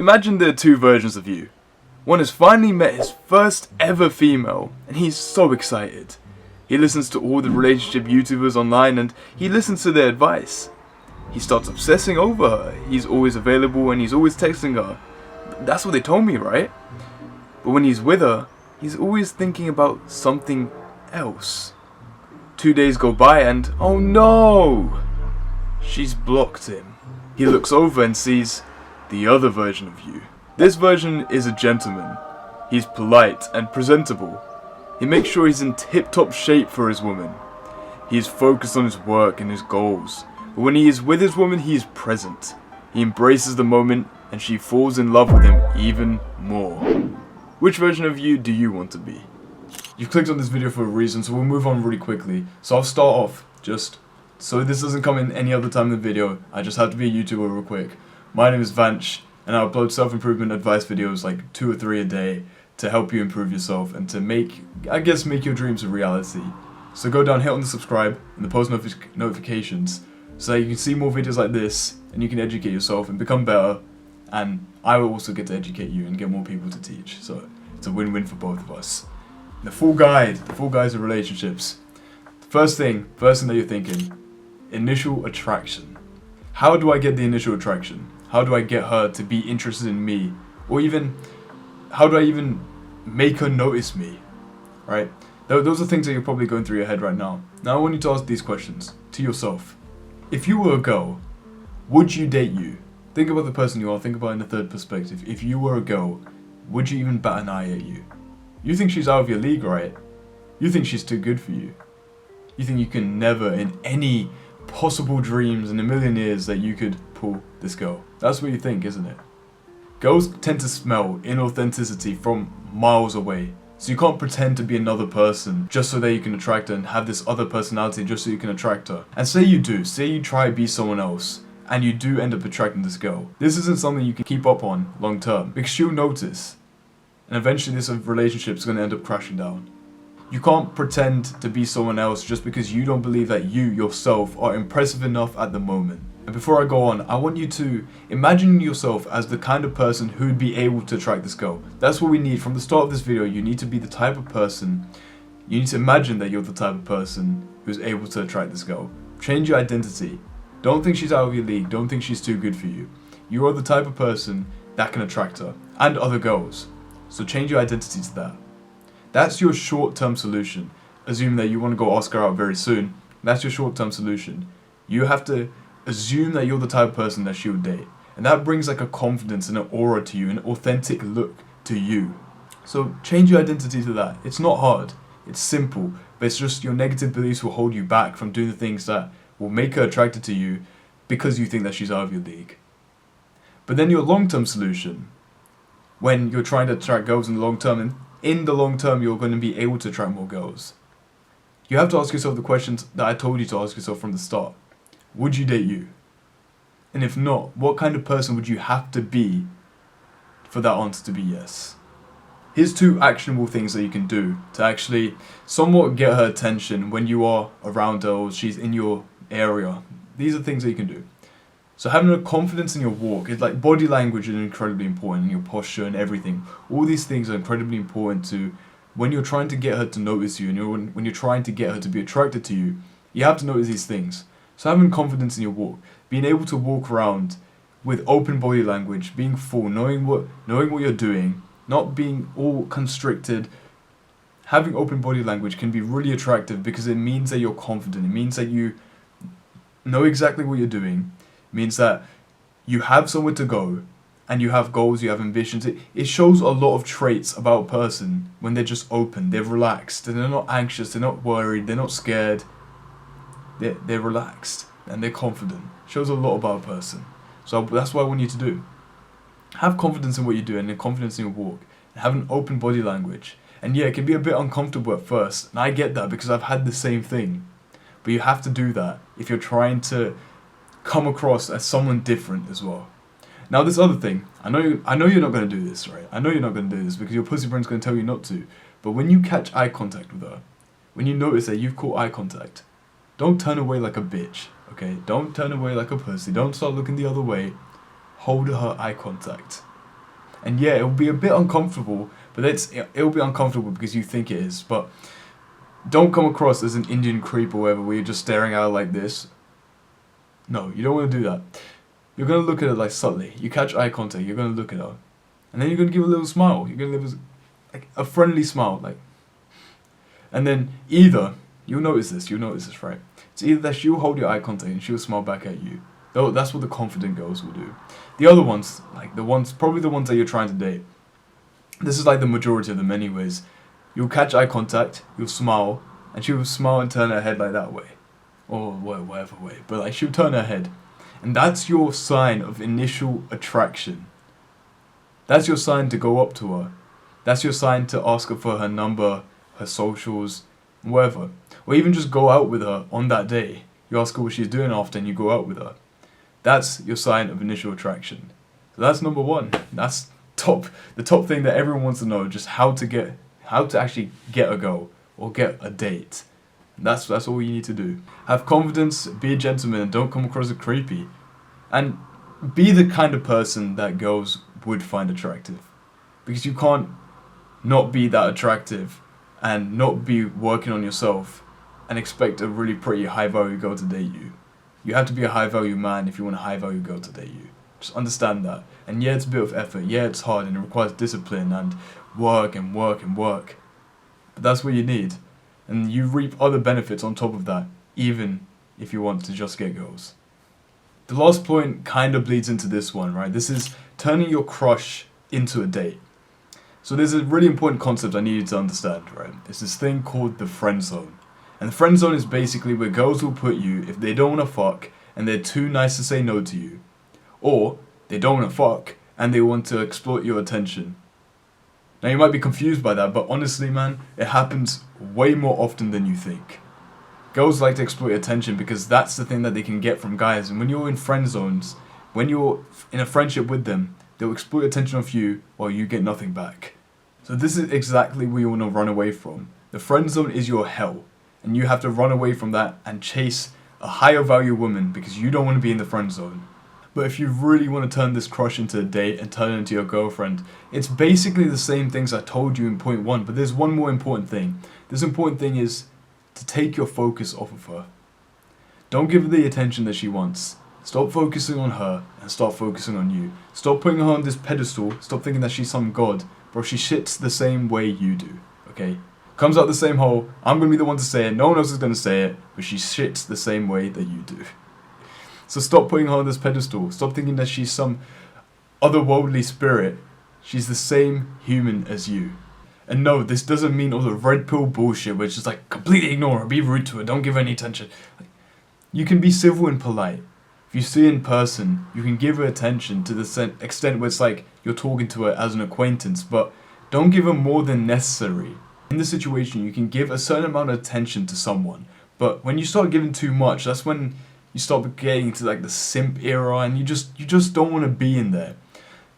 Imagine there are two versions of you. One has finally met his first ever female, and he's so excited. He listens to all the relationship YouTubers online and he listens to their advice. He starts obsessing over her. He's always available and he's always texting her. That's what they told me, right? But when he's with her, he's always thinking about something else. 2 days go by and, oh no! She's blocked him. He looks over and sees the other version of you. This version is a gentleman. He's polite and presentable. He makes sure he's in tip-top shape for his woman. He is focused on his work and his goals. But when he is with his woman, he is present. He embraces the moment and she falls in love with him even more. Which version of you do you want to be? You've clicked on this video for a reason, so we'll move on really quickly. So I'll start off, just so this doesn't come in any other time in the video, I just have to be a YouTuber real quick. My name is Vanch, and I upload self-improvement advice videos like 2 or 3 a day to help you improve yourself and to make your dreams a reality. So go down, hit on the subscribe and the post notifications so that you can see more videos like this and you can educate yourself and become better, and I will also get to educate you and get more people to teach. So it's a win-win for both of us. The full guide of relationships. The first thing that you're thinking, initial attraction. How do I get the initial attraction? How do I get her to be interested in me? Or even, how do I even make her notice me? Right? Those are things that you're probably going through your head right now. Now I want you to ask these questions to yourself. If you were a girl, would you date you? Think about the person you are, think about it in the third perspective. If you were a girl, would you even bat an eye at you? You think she's out of your league, right? You think she's too good for you. You think you can never, in any possible dreams in a million years, that you could pull this girl. That's what you think, isn't it? Girls tend to smell inauthenticity from miles away. So you can't pretend to be another person just so that you can attract her and have this other personality just so you can attract her. And say you do, say you try to be someone else and you do end up attracting this girl. This isn't something you can keep up on long term because she'll notice. And eventually this relationship is going to end up crashing down. You can't pretend to be someone else just because you don't believe that you yourself are impressive enough at the moment. And before I go on, I want you to imagine yourself as the kind of person who would be able to attract this girl. That's what we need from the start of this video. You need to be the type of person, you need to imagine that you're the type of person who's able to attract this girl. Change your identity. Don't think she's out of your league. Don't think she's too good for you. You are the type of person that can attract her and other girls. So change your identity to that. That's your short-term solution. Assume that you want to go ask her out very soon. That's your short-term solution. You have to assume that you're the type of person that she would date. And that brings like a confidence and an aura to you, an authentic look to you. So change your identity to that. It's not hard. It's simple. But it's just your negative beliefs will hold you back from doing the things that will make her attracted to you because you think that she's out of your league. But then your long-term solution, when you're trying to attract girls in the long term, and in the long term you're going to be able to attract more girls, you have to ask yourself the questions that I told you to ask yourself from the start. Would you date you? And if not, what kind of person would you have to be for that answer to be yes? Here's 2 actionable things that you can do to actually somewhat get her attention when you are around her or she's in your area. These are things that you can do. So having a confidence in your walk, it's like body language is incredibly important, and your posture and everything. All these things are incredibly important to when you're trying to get her to notice you and when you're trying to get her to be attracted to you. You have to notice these things. So having confidence in your walk, being able to walk around with open body language, being full, knowing what you're doing, not being all constricted. Having open body language can be really attractive because it means that you're confident. It means that you know exactly what you're doing. It means that you have somewhere to go and you have goals, you have ambitions. It shows a lot of traits about a person when they're just open, they're relaxed, and they're not anxious, they're not worried, they're not scared. They're relaxed and they're confident. It shows a lot about a person. So that's what I want you to do. Have confidence in what you do and confidence in your walk. And have an open body language. And yeah, it can be a bit uncomfortable at first. And I get that because I've had the same thing. But you have to do that if you're trying to come across as someone different as well. Now this other thing, I know you're not going to do this, right? I know you're not going to do this because your pussy brain's going to tell you not to. But when you catch eye contact with her, when you notice that you've caught eye contact, don't turn away like a bitch, okay? Don't turn away like a pussy. Don't start looking the other way. Hold her eye contact. And yeah, it'll be a bit uncomfortable, but it'll be uncomfortable because you think it is. But don't come across as an Indian creep or whatever, where you're just staring at her like this. No, you don't want to do that. You're gonna look at her like subtly. You catch eye contact. You're gonna look at her, and then you're gonna give a little smile. You're gonna give like a friendly smile, like. And then either you'll notice this, right? It's either that she'll hold your eye contact and she'll smile back at you. Though that's what the confident girls will do. The other ones, probably the ones that you're trying to date. This is like the majority of them, anyways. You'll catch eye contact, you'll smile, and she will smile and turn her head like that way, or whatever way. But like she'll turn her head, and that's your sign of initial attraction. That's your sign to go up to her. That's your sign to ask her for her number, her socials, whatever. Or even just go out with her on that day. You ask her what she's doing after and you go out with her. That's your sign of initial attraction. So that's number one. That's the top thing that everyone wants to know, just how to actually get a girl or get a date. That's all you need to do. Have confidence, be a gentleman, and don't come across as creepy. And be the kind of person that girls would find attractive. Because you can't not be that attractive and not be working on yourself and expect a really pretty high value girl to date you. You have to be a high value man if you want a high value girl to date you. Just understand that. And yeah, it's a bit of effort. Yeah, it's hard and it requires discipline and work and work and work. But that's what you need. And you reap other benefits on top of that, even if you want to just get girls. The last point kind of bleeds into this one, right? This is turning your crush into a date. So there's a really important concept I need you to understand, right? It's this thing called the friend zone. And the friend zone is basically where girls will put you if they don't want to fuck and they're too nice to say no to you. Or they don't want to fuck and they want to exploit your attention. Now you might be confused by that, but honestly, man, it happens way more often than you think. Girls like to exploit attention because that's the thing that they can get from guys. And when you're in friend zones, when you're in a friendship with them, they'll exploit attention of you while you get nothing back. So this is exactly what you want to run away from. The friend zone is your hell. And you have to run away from that and chase a higher value woman because you don't want to be in the friend zone. But if you really want to turn this crush into a date and turn it into your girlfriend, it's basically the same things I told you in point one, but there's one more important thing. This important thing is to take your focus off of her. Don't give her the attention that she wants. Stop focusing on her and start focusing on you. Stop putting her on this pedestal. Stop thinking that she's some god. Bro, she shits the same way you do, okay? Comes out the same hole. I'm going to be the one to say it. No one else is going to say it, but she shits the same way that you do. So stop putting her on this pedestal. Stop thinking that she's some otherworldly spirit. She's the same human as you. And no, this doesn't mean all the red pill bullshit where it's just like completely ignore her, be rude to her, don't give her any attention. You can be civil and polite. If you see her in person, you can give her attention to the extent where it's like you're talking to her as an acquaintance, but don't give her more than necessary. In this situation, you can give a certain amount of attention to someone, but when you start giving too much, that's when you start getting to like the simp era, and you just don't want to be in there.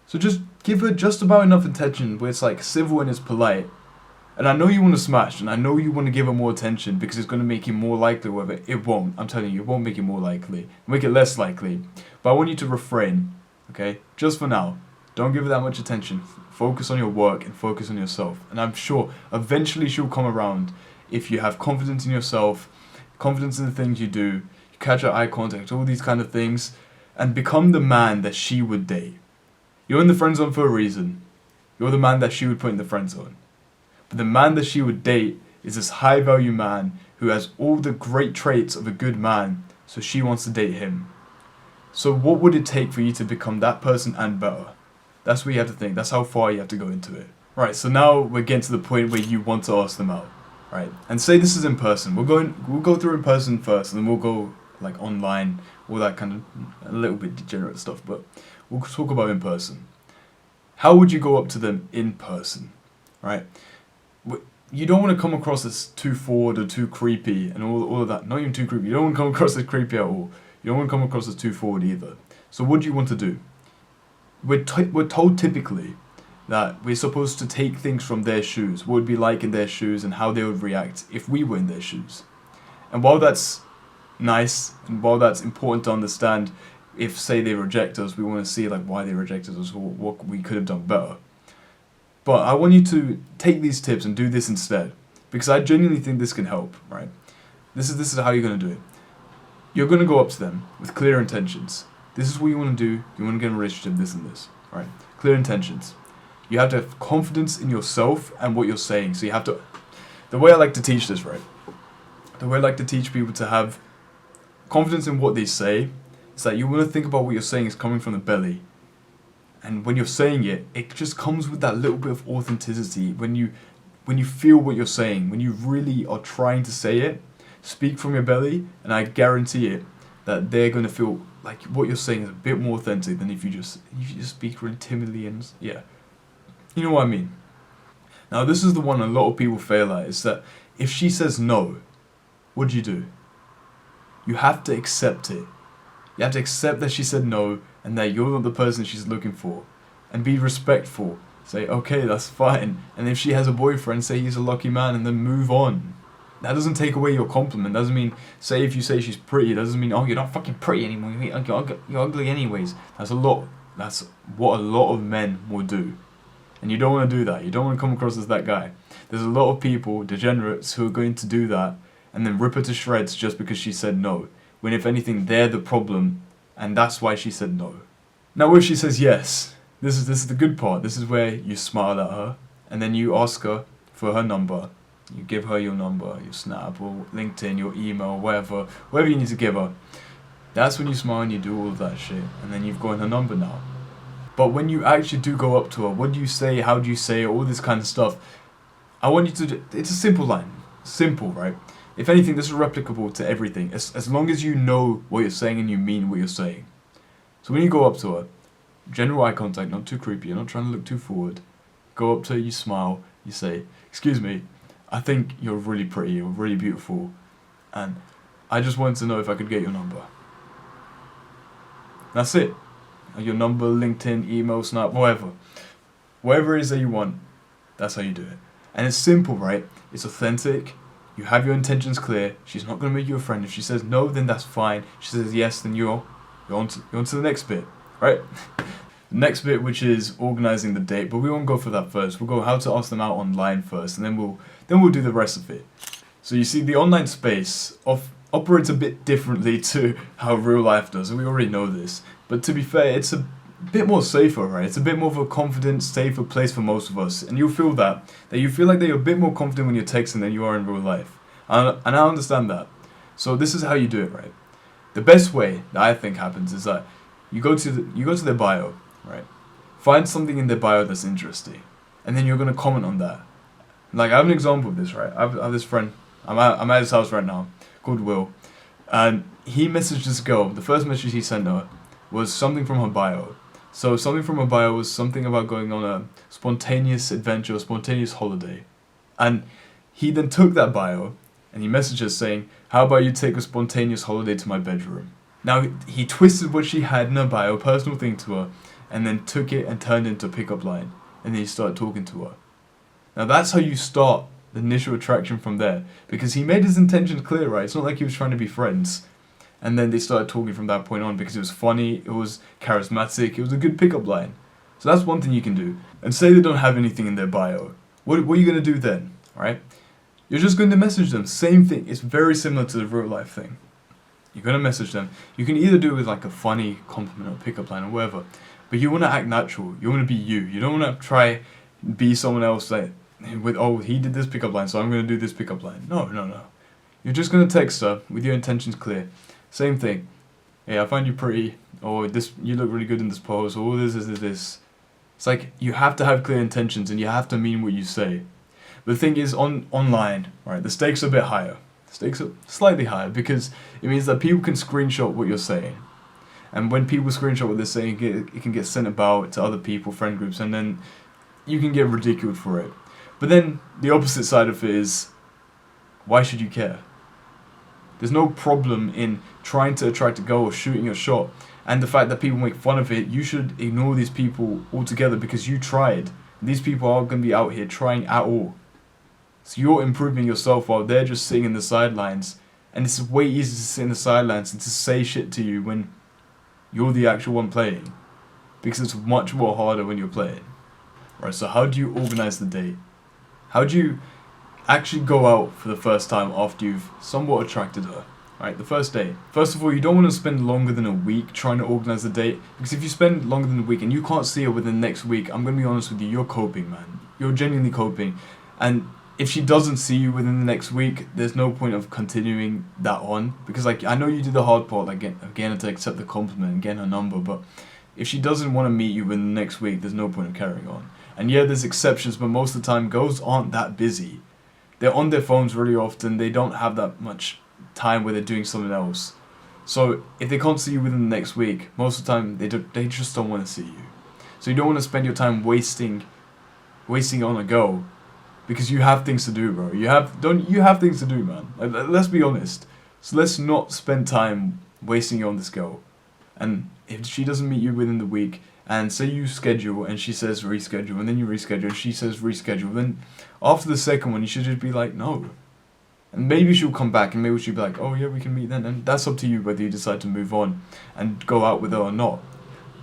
So just give her just about enough attention where it's like civil and it's polite. And I know you want to smash, and I know you want to give her more attention because it's going to make you more likely, whether it won't. I'm telling you, it won't make it more likely. It'll make it less likely. But I want you to refrain, okay? Just for now. Don't give her that much attention. Focus on your work and focus on yourself. And I'm sure eventually she'll come around if you have confidence in yourself, confidence in the things you do, you catch her eye contact, all these kind of things, and become the man that she would date. You're in the friend zone for a reason. You're the man that she would put in the friend zone. But the man that she would date is this high value man who has all the great traits of a good man, so she wants to date him. So what would it take for you to become that person and better? That's what you have to think. That's how far you have to go into it. Right, so now we're getting to the point where you want to ask them out. Right? And say this is in person. We'll go through in person first, and then we'll go like online, all that kind of a little bit degenerate stuff, but we'll talk about in person. How would you go up to them in person? Right? You don't want to come across as too forward or too creepy and all of that. Not even too creepy. You don't want to come across as creepy at all. You don't want to come across as too forward either. So what do you want to do? We're told typically that we're supposed to take things from their shoes, what it would be like in their shoes and how they would react if we were in their shoes. And while that's nice and while that's important to understand, if say they reject us, we want to see like why they rejected us or what we could have done better. But I want you to take these tips and do this instead, because I genuinely think this can help, right? This is how you're going to do it. You're going to go up to them with clear intentions. This is what you want to do. You want to get in a relationship, this and this, right? Clear intentions. You have to have confidence in yourself and what you're saying. So you have to... The way I like to teach this, right? The way I like to teach people to have confidence in what they say is that you want to think about what you're saying is coming from the belly. And when you're saying it, it just comes with that little bit of authenticity. When you feel what you're saying, when you really are trying to say it, speak from your belly, and I guarantee it that they're going to feel like what you're saying is a bit more authentic than if you just speak really timidly and yeah. You know what I mean? Now this is the one a lot of people fail at, is that if she says no, what do? You have to accept it. You have to accept that she said no and that you're not the person she's looking for. And be respectful. Say, okay, that's fine. And if she has a boyfriend, say he's a lucky man and then move on. That doesn't take away your compliment. Doesn't mean, say if you say she's pretty, it doesn't mean, oh, you're not fucking pretty anymore. You're ugly anyways. That's what a lot of men will do. And you don't want to do that. You don't want to come across as that guy. There's a lot of people, degenerates, who are going to do that and then rip her to shreds just because she said no. When if anything, they're the problem and that's why she said no. Now if she says yes, this is the good part. This is where you smile at her and then you ask her for her number. You give her your number, your Snap or LinkedIn, your email, whatever you need to give her. That's when you smile and you do all of that shit, and then you've got her number now. But when you actually do go up to her, what do you say, how do you say it, all this kind of stuff, I want you to, it's a simple line. Simple, right? If anything, this is replicable to everything, as long as you know what you're saying and you mean what you're saying. So when you go up to her, general eye contact, not too creepy, you're not trying to look too forward. Go up to her, you smile, you say, excuse me, I think you're really pretty, you're really beautiful, and I just wanted to know if I could get your number. That's it. Your number, LinkedIn, email, Snap, whatever. Whatever it is that you want, that's how you do it. And it's simple, right? It's authentic. You have your intentions clear. She's not going to make you a friend. If she says no, then that's fine. If she says yes, then you're on to the next bit, right? The next bit, which is organizing the date, but we won't go for that first. We'll go how to ask them out online first, and then we'll do the rest of it. So you see, the online space operates a bit differently to how real life does, and we already know this. But to be fair, it's a bit more safer, right? It's a bit more of a confident, safer place for most of us, and you'll feel that you feel like that you're a bit more confident when you're texting than you are in real life. And I understand that. So this is how you do it, right? The best way that I think happens is that you go to their bio, right? Find something in their bio that's interesting, and then you're gonna comment on that. Like, I have an example of this, right? I have this friend. I'm at his house right now, called Will, and he messaged this girl. The first message he sent her was something from her bio. So something from her bio was something about going on a spontaneous adventure, a spontaneous holiday. And he then took that bio and he messaged her saying, how about you take a spontaneous holiday to my bedroom? Now, he twisted what she had in her bio, a personal thing to her, and then took it and turned it into a pickup line. And then he started talking to her. Now that's how you start the initial attraction from there. Because he made his intentions clear, right? It's not like he was trying to be friends. And then they started talking from that point on because it was funny, it was charismatic, it was a good pickup line. So that's one thing you can do. And say they don't have anything in their bio. What are you going to do then, right? You're just going to message them. Same thing. It's very similar to the real life thing. You're going to message them. You can either do it with like a funny compliment or pickup line or whatever. But you want to act natural. You want to be you. You don't want to try be someone else like with, oh, he did this pickup line, so I'm going to do this pickup line. No. You're just going to text her with your intentions clear. Same thing. Hey, I find you pretty, or this, you look really good in this pose, or this. It's like, you have to have clear intentions and you have to mean what you say. The thing is, online, right, the stakes are a bit higher. The stakes are slightly higher because it means that people can screenshot what you're saying. And when people screenshot what they're saying, it can get sent about to other people, friend groups, and then you can get ridiculed for it. But then the opposite side of it is, why should you care? There's no problem in trying to attract a girl or shooting your shot. And the fact that people make fun of it, you should ignore these people altogether because you tried. These people aren't going to be out here trying at all. So you're improving yourself while they're just sitting in the sidelines. And it's way easier to sit in the sidelines and to say shit to you when you're the actual one playing, because it's much more harder when you're playing. Right, so how do you organize the date? How do you actually go out for the first time after you've somewhat attracted her? Right, the first date. First of all, you don't want to spend longer than a week trying to organize the date, because if you spend longer than a week and you can't see her within the next week, I'm going to be honest with you, you're coping, man. You're genuinely coping. And if she doesn't see you within the next week, there's no point of continuing that on, because like, I know you did the hard part, like again to accept the compliment and get her number, but if she doesn't want to meet you within the next week, there's no point of carrying on. And yeah, there's exceptions, but most of the time, girls aren't that busy. They're on their phones really often. They don't have that much time where they're doing something else. So if they can't see you within the next week, most of the time they just don't want to see you. So you don't want to spend your time wasting on a girl, because you have things to do, bro. You have things to do, man. Like, let's be honest. So let's not spend time wasting on this girl. And if she doesn't meet you within the week, and say you schedule and she says reschedule, and then you reschedule and she says reschedule, then after the second one you should just be like, no. And maybe she'll come back and maybe she'll be like, oh yeah, we can meet then. And that's up to you whether you decide to move on and go out with her or not.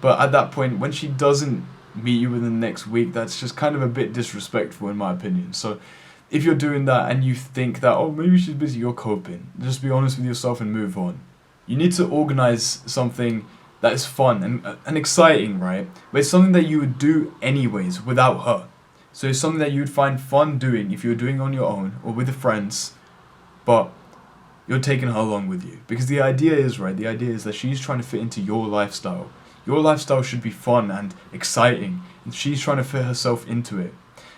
But at that point, when she doesn't meet you within the next week, that's just kind of a bit disrespectful in my opinion. So if you're doing that and you think that, oh, maybe she's busy, you're coping. Just be honest with yourself and move on. You need to organize something that is fun and exciting, right? But it's something that you would do anyways without her. So it's something that you'd find fun doing if you're doing it on your own or with friends, but you're taking her along with you. Because the idea is that she's trying to fit into your lifestyle. Your lifestyle should be fun and exciting, and she's trying to fit herself into it.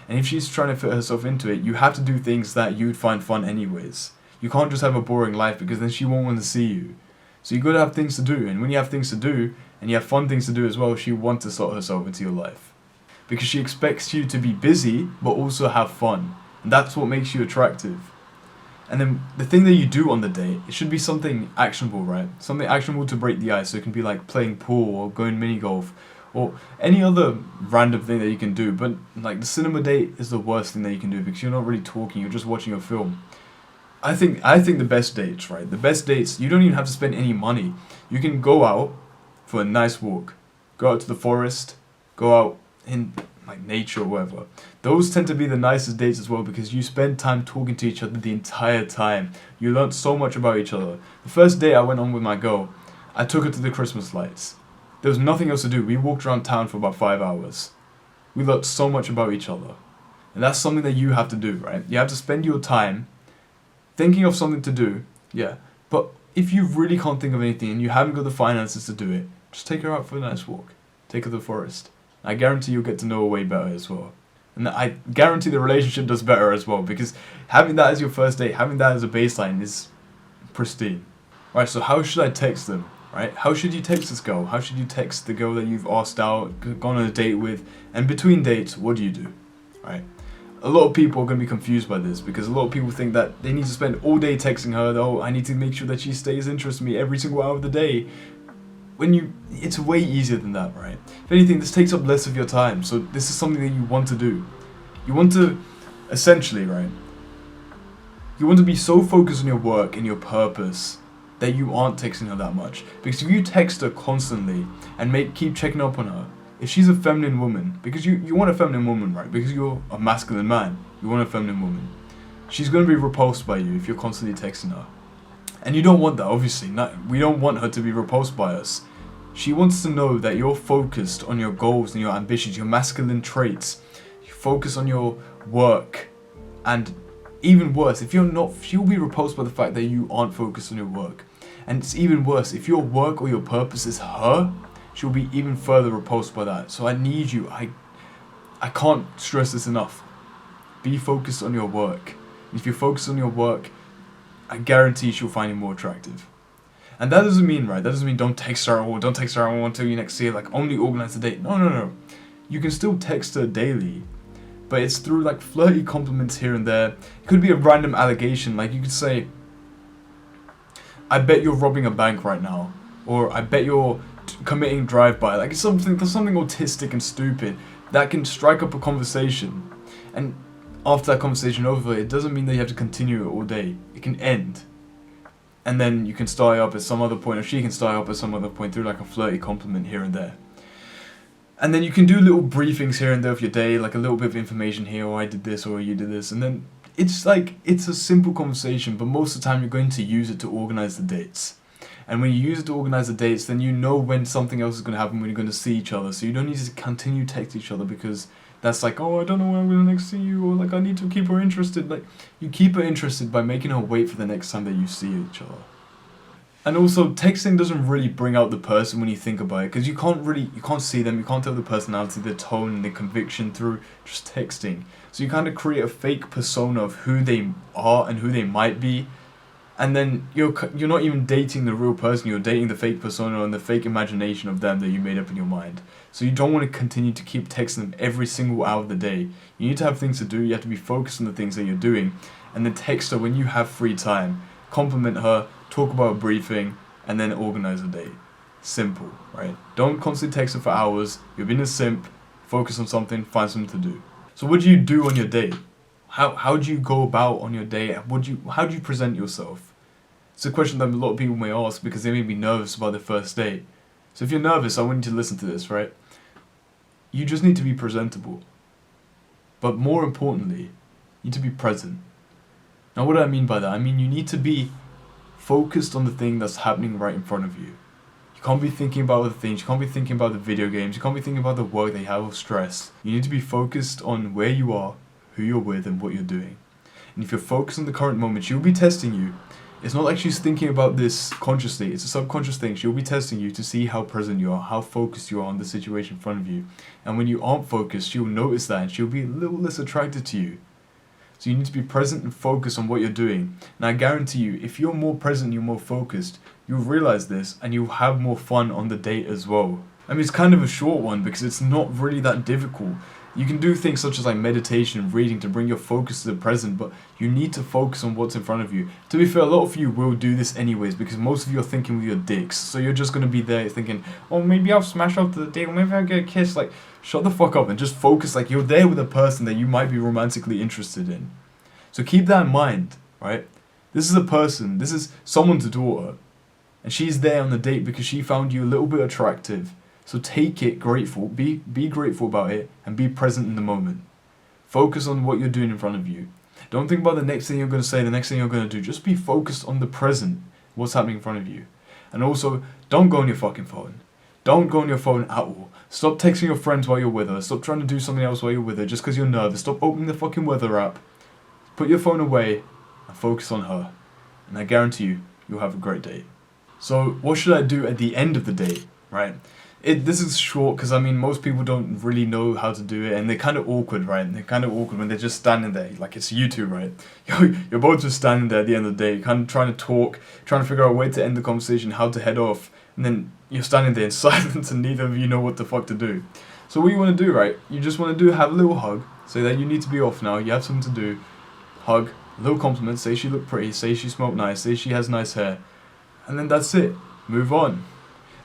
And if she's trying to fit herself into it, you have to do things that you'd find fun anyways. You can't just have a boring life, because then she won't want to see you. So you got to have things to do, and when you have things to do, and you have fun things to do as well, she wants to sort herself into your life. Because she expects you to be busy, but also have fun. And that's what makes you attractive. And then the thing that you do on the date, it should be something actionable, right? Something actionable to break the ice. So it can be like playing pool or going mini golf or any other random thing that you can do. But like the cinema date is the worst thing that you can do, because you're not really talking, you're just watching a film. I think the best dates, right? The best dates, you don't even have to spend any money. You can go out for a nice walk. Go out to the forest. Go out in like nature or whatever. Those tend to be the nicest dates as well, because you spend time talking to each other the entire time. You learn so much about each other. The first day I went on with my girl, I took her to the Christmas lights. There was nothing else to do. We walked around town for about 5 hours. We learned so much about each other. And that's something that you have to do, right? You have to spend your time thinking of something to do, yeah. But if you really can't think of anything and you haven't got the finances to do it, just take her out for a nice walk. Take her to the forest. I guarantee you'll get to know her way better as well. And I guarantee the relationship does better as well, because having that as your first date, having that as a baseline is pristine. Right, so how should I text them? Right? How should you text this girl? How should you text the girl that you've asked out, gone on a date with? And between dates, what do you do? Right? A lot of people are going to be confused by this, because a lot of people think that they need to spend all day texting her. Oh, I need to make sure that she stays interested in me every single hour of the day. It's way easier than that, right? If anything, this takes up less of your time. So this is something that you want to do. You want to, essentially, right? You want to be so focused on your work and your purpose that you aren't texting her that much. Because if you text her constantly and keep checking up on her, if she's a feminine woman, because you want a feminine woman, right? Because you're a masculine man, you want a feminine woman. She's going to be repulsed by you if you're constantly texting her. And you don't want that, obviously. We don't want her to be repulsed by us. She wants to know that you're focused on your goals and your ambitions, your masculine traits. You focus on your work. And even worse, if you're not, she'll be repulsed by the fact that you aren't focused on your work. And it's even worse, if your work or your purpose is her, she'll be even further repulsed by that. So I need you, I can't stress this enough. Be focused on your work. And if you focus on your work, I guarantee she'll find you more attractive. And that doesn't mean, right, that doesn't mean don't text her or don't text her until you next see her, like only organize a date. No. You can still text her daily, but it's through like flirty compliments here and there. It could be a random allegation, like you could say, I bet you're robbing a bank right now, or I bet you're committing drive-by. Like it's something autistic and stupid that can strike up a conversation. And after that conversation over, it doesn't mean that you have to continue it all day. It can end. and then you can start it up at some other point, or she can start it up at some other point through like a flirty compliment here and there. And then you can do little briefings here and there of your day, like a little bit of information here, or I did this, or you did this, and then it's like, it's a simple conversation, but most of the time you're going to use it to organize the dates. And when you use it to organize the dates, then you know when something else is going to happen, when you're going to see each other. So you don't need to continue text each other, because that's like, oh, I don't know when I'm going to next see you, or like I need to keep her interested. Like, you keep her interested by making her wait for the next time that you see each other. And also, texting doesn't really bring out the person when you think about it, because you can't see them, you can't tell the personality, their tone, and their conviction through just texting. So you kind of create a fake persona of who they are and who they might be, and then you're not even dating the real person, you're dating the fake persona and the fake imagination of them that you made up in your mind. So you don't want to continue to keep texting them every single hour of the day. You need to have things to do, you have to be focused on the things that you're doing, and then text her when you have free time. Compliment her, talk about a briefing, and then organize a date. Simple, right? Don't constantly text her for hours. You're being a simp. Focus on something, find something to do. So what do you do on your date? How do you go about on your date? How do you present yourself? It's a question that a lot of people may ask because they may be nervous about their first date. So if you're nervous, I want you to listen to this, right? You just need to be presentable. But more importantly, you need to be present. Now what do I mean by that? I mean you need to be focused on the thing that's happening right in front of you. You can't be thinking about other things, you can't be thinking about the video games, you can't be thinking about the work that you have or stress. You need to be focused on where you are, who you're with, and what you're doing. And if you're focused on the current moment, she'll be testing you. It's not like she's thinking about this consciously, it's a subconscious thing. She'll be testing you to see how present you are, how focused you are on the situation in front of you. And when you aren't focused, she'll notice that and she'll be a little less attracted to you. So you need to be present and focused on what you're doing. And I guarantee you, if you're more present, you're more focused, you'll realize this and you'll have more fun on the date as well. I mean, it's kind of a short one because it's not really that difficult. You can do things such as like meditation and reading to bring your focus to the present, but you need to focus on what's in front of you. To be fair, a lot of you will do this anyways because most of you are thinking with your dicks. So you're just going to be there thinking, oh, maybe I'll smash up to the date, or maybe I'll get a kiss. Like, shut the fuck up and just focus. Like, you're there with a person that you might be romantically interested in. So keep that in mind, right? This is a person, this is someone's daughter, and she's there on the date because she found you a little bit attractive. So take it grateful, be grateful about it, and be present in the moment. Focus on what you're doing in front of you. Don't think about the next thing you're going to say, the next thing you're going to do. Just be focused on the present, what's happening in front of you. And also, don't go on your fucking phone. Don't go on your phone at all. Stop texting your friends while you're with her. Stop trying to do something else while you're with her just because you're nervous. Stop opening the fucking weather app. Put your phone away and focus on her. And I guarantee you, you'll have a great date. So, what should I do at the end of the date, right? This is short because I mean most people don't really know how to do it and they're kind of awkward, right? They're kind of awkward when they're just standing there, like it's you two, right? You're both just standing there at the end of the day, kind of trying to talk, trying to figure out a way to end the conversation, how to head off, and then you're standing there in silence and neither of you know what the fuck to do. So what you want to do, right? You just want to have a little hug, say that you need to be off now, you have something to do, hug, a little compliment, say she looked pretty, say she smelled nice, say she has nice hair, and then that's it. Move on.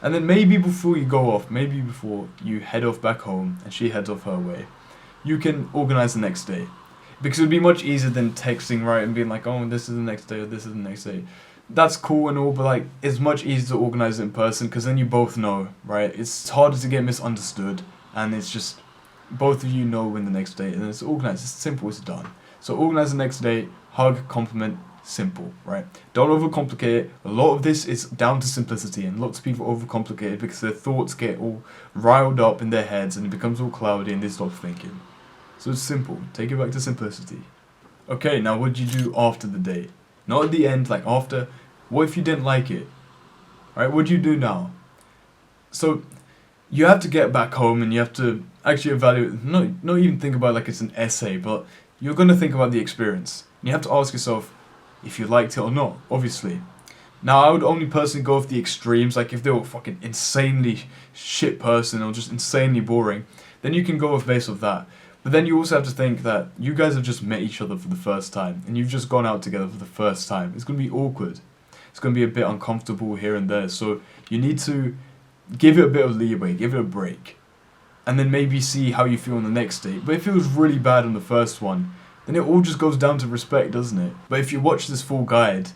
And then maybe before you go off, maybe before you head off back home and she heads off her way, you can organize the next day. Because it would be much easier than texting, right, and being like, oh, this is the next day or this is the next day. That's cool and all, but like, it's much easier to organize it in person because then you both know, right? It's harder to get misunderstood and it's just, both of you know when the next day, and it's organized, it's simple, it's done. So organize the next day, hug, compliment, simple, right? Don't overcomplicate it. A lot of this is down to simplicity, and lots of people overcomplicate it because their thoughts get all riled up in their heads and it becomes all cloudy and they stop thinking. So it's simple. Take it back to simplicity. Okay, now what do you do after the date? Not at the end, like after. What if you didn't like it? Alright, what do you do now? So you have to get back home and you have to actually evaluate, not even think about it like it's an essay, but you're going to think about the experience. And you have to ask yourself if you liked it or not, obviously. Now, I would only personally go with the extremes, like if they were a fucking insanely shit person or just insanely boring, then you can go with based off that. But then you also have to think that you guys have just met each other for the first time, and you've just gone out together for the first time. It's going to be awkward. It's going to be a bit uncomfortable here and there, so you need to give it a bit of leeway, give it a break, and then maybe see how you feel on the next date. But if it was really bad on the first one, then it all just goes down to respect, doesn't it? But if you watch this full guide,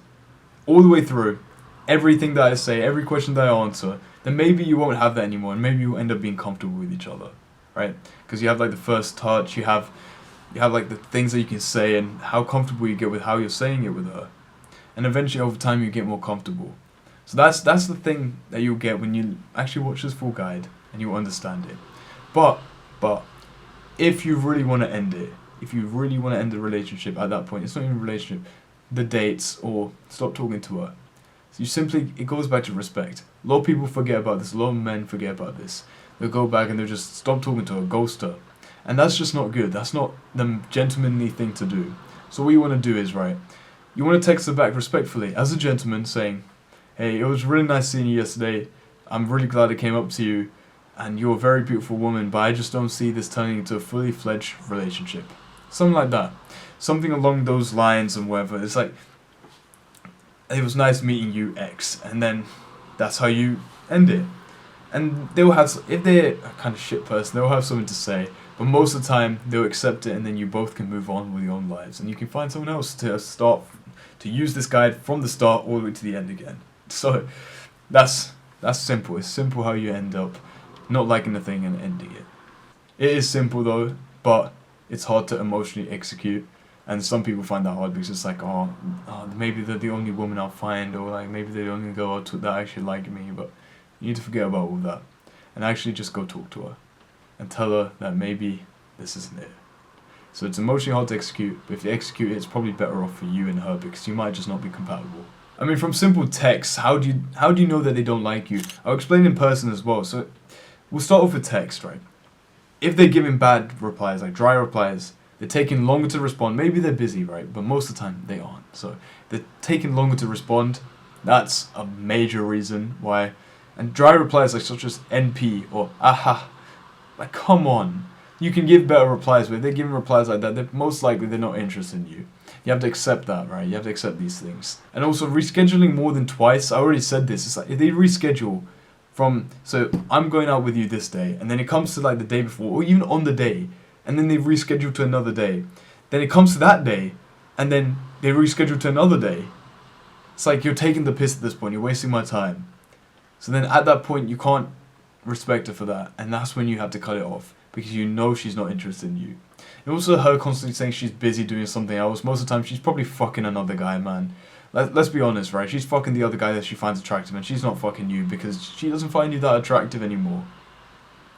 all the way through, everything that I say, every question that I answer, then maybe you won't have that anymore, and maybe you'll end up being comfortable with each other, right? Because you have like the first touch, you have like the things that you can say and how comfortable you get with how you're saying it with her, and eventually over time you get more comfortable. So that's the thing that you'll get when you actually watch this full guide and you'll understand it. But if you really want to end it, if you really want to end the relationship at that point, it's not even a relationship, the dates, or stop talking to her. So you simply, it goes back to respect. A lot of people forget about this, a lot of men forget about this. They'll go back and they'll just stop talking to her, ghost her. And that's just not good, that's not the gentlemanly thing to do. So what you want to do is, right, you want to text her back respectfully, as a gentleman, saying, hey, it was really nice seeing you yesterday, I'm really glad I came up to you, and you're a very beautiful woman, but I just don't see this turning into a fully fledged relationship. Something like that. Something along those lines and whatever. It's like, it was nice meeting you, X, and then that's how you end it. And they'll have, if they're a kind of shit person, they'll have something to say, but most of the time they'll accept it, and then you both can move on with your own lives, and you can find someone else to start, to use this guide from the start all the way to the end again. So that's simple. It's simple how you end up not liking the thing and ending it. It is simple though, but it's hard to emotionally execute, and some people find that hard because it's like, oh, maybe they're the only woman I'll find, or like maybe they're the only girl that actually like me. But you need to forget about all that and actually just go talk to her and tell her that maybe this isn't it. So it's emotionally hard to execute, but if you execute it, it's probably better off for you and her, because you might just not be compatible. I mean, from simple texts, how do you know that they don't like you? I'll explain in person as well. So we'll start off with text, right? If they're giving bad replies, like dry replies, they're taking longer to respond. Maybe they're busy, right? But most of the time they aren't. So they're taking longer to respond. That's a major reason why. And dry replies like such as NP or aha, like come on. You can give better replies, but if they're giving replies like that, they're most likely they're not interested in you. You have to accept that, right? You have to accept these things. And also rescheduling more than twice. I already said this. It's like if they reschedule from, so I'm going out with you this day, and then it comes to like the day before, or even on the day, and then they reschedule to another day. Then it comes to that day, and then they reschedule to another day. It's like you're taking the piss at this point. You're wasting my time. So then at that point, you can't respect her for that, and that's when you have to cut it off, because you know she's not interested in you. And also her constantly saying she's busy doing something else. Most of the time she's probably fucking another guy, man. Let's be honest, right? She's fucking the other guy that she finds attractive, and she's not fucking you because she doesn't find you that attractive anymore.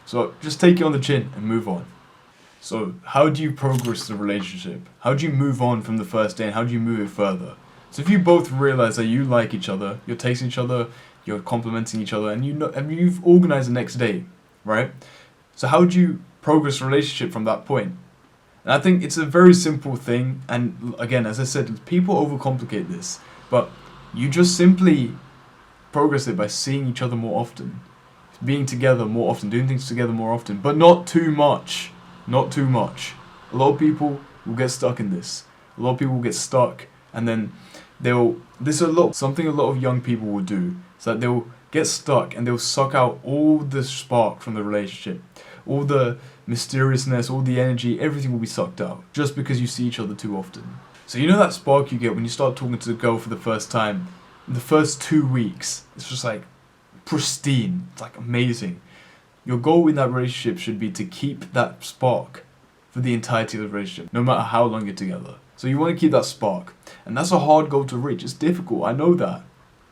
So just take it on the chin and move on. So how do you progress the relationship? How do you move on from the first day, and how do you move it further? So if you both realize that you like each other, you're tasting each other, you're complimenting each other, and you've organized the next day, right? So how do you progress the relationship from that point? And I think it's a very simple thing, and again, as I said, people overcomplicate this, but you just simply progress it by seeing each other more often, being together more often, doing things together more often, but not too much. Not too much. A lot of people will get stuck in this. A lot of people will get stuck, and then something a lot of young people will do, is that they'll get stuck and they'll suck out all the spark from the relationship. All the mysteriousness, all the energy, everything will be sucked out just because you see each other too often. So you know that spark you get when you start talking to the girl for the first time, in the first 2 weeks, it's just like pristine, it's like amazing. Your goal in that relationship should be to keep that spark for the entirety of the relationship, no matter how long you're together. So you want to keep that spark, and that's a hard goal to reach. It's difficult, I know that.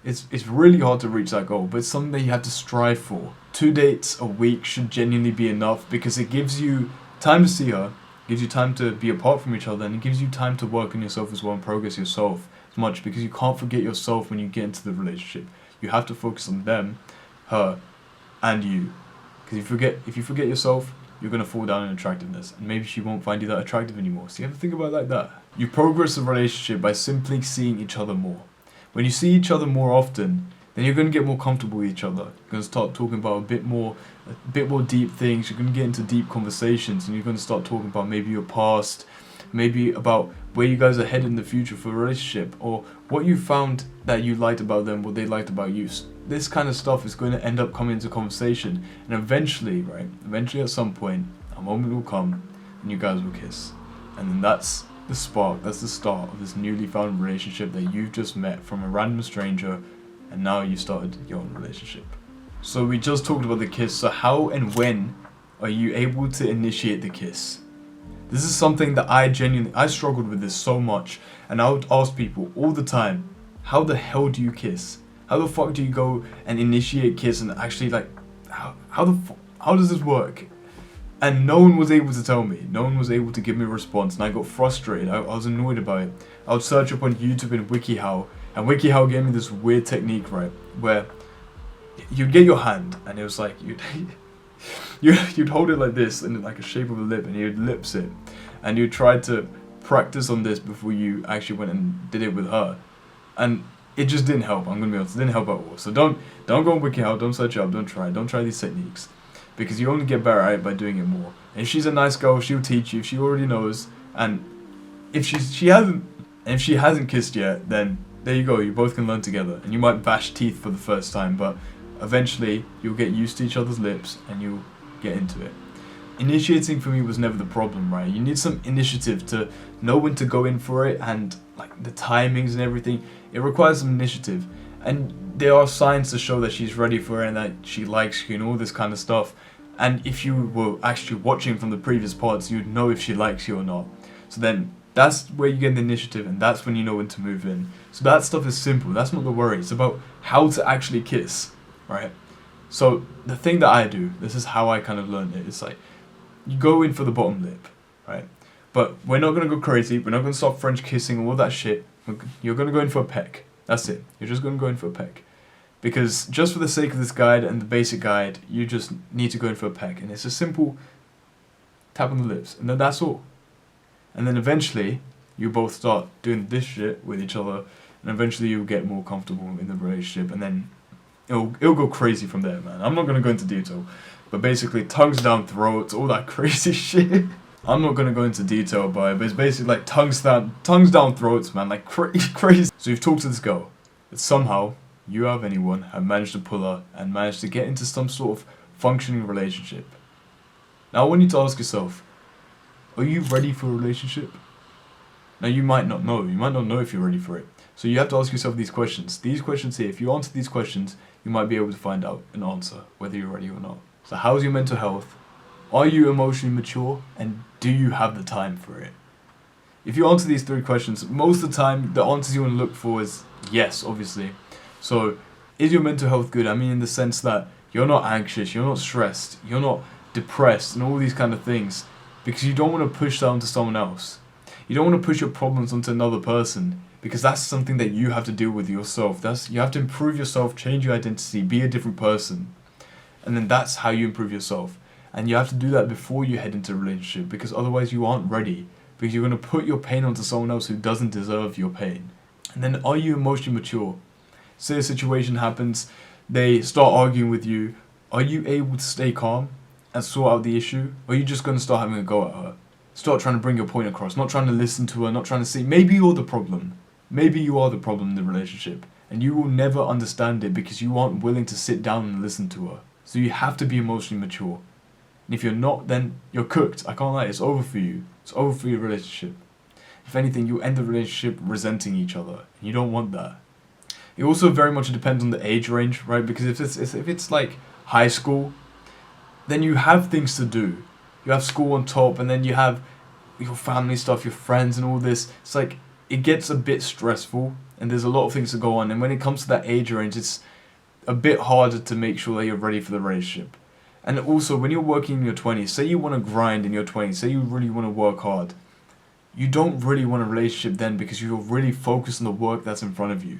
It's really hard to reach that goal, but it's something that you have to strive for. 2 dates a week should genuinely be enough, because it gives you time to see her, gives you time to be apart from each other, and it gives you time to work on yourself as well and progress yourself as much, because you can't forget yourself when you get into the relationship. You have to focus on them, her, and you. Because if you forget yourself, you're going to fall down in attractiveness, and maybe she won't find you that attractive anymore. So you have to think about it like that. You progress a relationship by simply seeing each other more. When you see each other more often, then you're going to get more comfortable with each other. You're going to start talking about a bit more deep things. You're going to get into deep conversations, and you're going to start talking about maybe your past, maybe about where you guys are headed in the future for a relationship, or what you found that you liked about them, what they liked about you. This kind of stuff is going to end up coming into conversation, and eventually at some point, a moment will come and you guys will kiss, and then that's the spark, that's the start of this newly found relationship that you've just met from a random stranger, and now you started your own relationship. So we just talked about the kiss, so how and when are you able to initiate the kiss? This is something that I struggled with this so much, and I would ask people all the time, how the hell do you kiss? How the fuck do you go and initiate kiss and actually like, how does this work? And no one was able to tell me. No one was able to give me a response, and I got frustrated. I was annoyed about it. I would search up on YouTube and WikiHow, and WikiHow gave me this weird technique, right, where you'd get your hand, and it was like you'd hold it like this in like a shape of a lip, and you'd lips it, and you tried to practice on this before you actually went and did it with her, and it just didn't help. I'm gonna be honest, it didn't help at all. So don't go on WikiHow, don't search it up, don't try these techniques, because you only get better at it by doing it more. And if she's a nice girl, she'll teach you. If she already knows, and if she hasn't kissed yet, then there you go. You both can learn together, and you might bash teeth for the first time, but eventually you'll get used to each other's lips and you'll get into it. Initiating for me was never the problem, right? You need some initiative to know when to go in for it, and like the timings and everything. It requires some initiative, and there are signs to show that she's ready for it and that she likes you and all this kind of stuff. And if you were actually watching from the previous parts, you'd know if she likes you or not. So then that's where you get the initiative, and that's when you know when to move in. So that stuff is simple. That's not the worry. It's about how to actually kiss, right? So the thing that I do, this is how I kind of learned it. It's like you go in for the bottom lip, right? But we're not going to go crazy. We're not going to stop French kissing and all that shit. You're going to go in for a peck. That's it. You're just going to go in for a peck. Because just for the sake of this guide and the basic guide, you just need to go in for a peck. And it's a simple tap on the lips. And then that's all. And then eventually, you both start doing this shit with each other. And eventually you'll get more comfortable in the relationship. And then it'll go crazy from there, man. I'm not going to go into detail. But basically, tongues down throats, all that crazy shit. I'm not going to go into detail about it, but it's basically like tongues down throats, man, like crazy. So you've talked to this girl, but somehow, you have anyone have managed to pull her and managed to get into some sort of functioning relationship. Now I want you to ask yourself, are you ready for a relationship? Now you might not know if you're ready for it. So you have to ask yourself these questions. These questions here, if you answer these questions, you might be able to find out an answer, whether you're ready or not. So how's your mental health? Are you emotionally mature, and do you have the time for it? If you answer these 3 questions, most of the time the answers you want to look for is yes, obviously. So is your mental health good? I mean, in the sense that you're not anxious, you're not stressed, you're not depressed and all these kind of things, because you don't want to push that onto someone else. You don't want to push your problems onto another person, because that's something that you have to deal with yourself. You have to improve yourself, change your identity, be a different person. And then that's how you improve yourself. And you have to do that before you head into a relationship, because otherwise you aren't ready, because you're going to put your pain onto someone else who doesn't deserve your pain. And then, are you emotionally mature? Say a situation happens, they start arguing with you. Are you able to stay calm and sort out the issue? Or are you just going to start having a go at her? Start trying to bring your point across, not trying to listen to her, not trying to see. Maybe you're the problem. Maybe you are the problem in the relationship. And you will never understand it because you aren't willing to sit down and listen to her. So you have to be emotionally mature. And if you're not, then you're cooked. I can't lie, it's over for you. It's over for your relationship. If anything, you end the relationship resenting each other. And you don't want that. It also very much depends on the age range, right? Because if it's like high school, then you have things to do. You have school on top, and then you have your family stuff, your friends and all this. It's like, it gets a bit stressful, and there's a lot of things to go on. And when it comes to that age range, it's a bit harder to make sure that you're ready for the relationship. And also, when you're working in your 20s, say you want to grind in your 20s, say you really want to work hard, you don't really want a relationship then, because you're really focused on the work that's in front of you.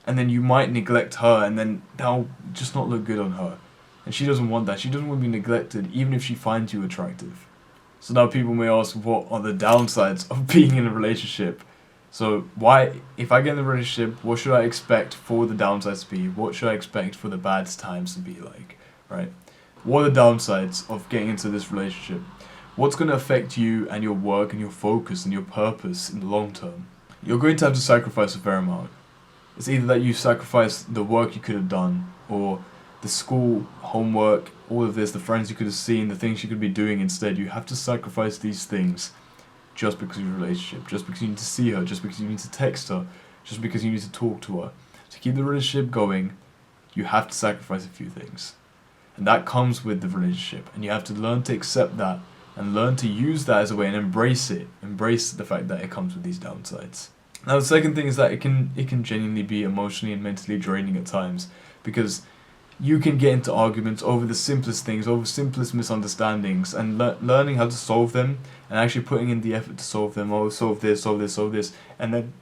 And then you might neglect her, and then that'll just not look good on her. And she doesn't want that. She doesn't want to be neglected, even if she finds you attractive. So now people may ask, what are the downsides of being in a relationship? So if I get in a relationship, what should I expect for the downsides to be? What should I expect for the bad times to be like, right? What are the downsides of getting into this relationship? What's going to affect you and your work and your focus and your purpose in the long term? You're going to have to sacrifice a fair amount. It's either that you sacrifice the work you could have done, or the school, homework, all of this, the friends you could have seen, the things you could be doing instead. You have to sacrifice these things just because of your relationship, just because you need to see her, just because you need to text her, just because you need to talk to her. To keep the relationship going, you have to sacrifice a few things. And that comes with the relationship. And you have to learn to accept that and learn to use that as a way and embrace it. Embrace the fact that it comes with these downsides. Now the second thing is that it can genuinely be emotionally and mentally draining at times, because you can get into arguments over the simplest things, over simplest misunderstandings, and learning how to solve them and actually putting in the effort to solve them. Oh, solve this, and